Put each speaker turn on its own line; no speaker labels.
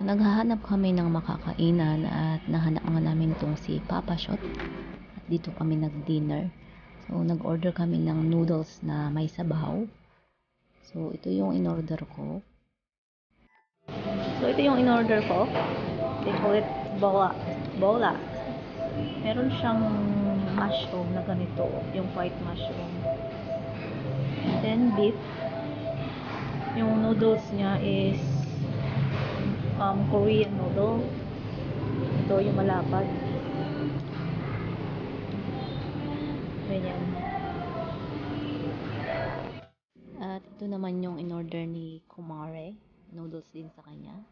Naghahanap kami ng makakainan at nahanap nga namin itong si Papa Shot. At dito kami nag-dinner. So, nag-order kami ng noodles na may sabaw. So, ito yung in-order ko. They call it bola. Bola. Meron siyang mushroom na ganito. Yung white mushroom. And then beef. Yung noodles niya is Korean noodle. Ito yung malapad. Ganyan. At ito naman yung in-order ni Kumare. Noodles din sa kanya.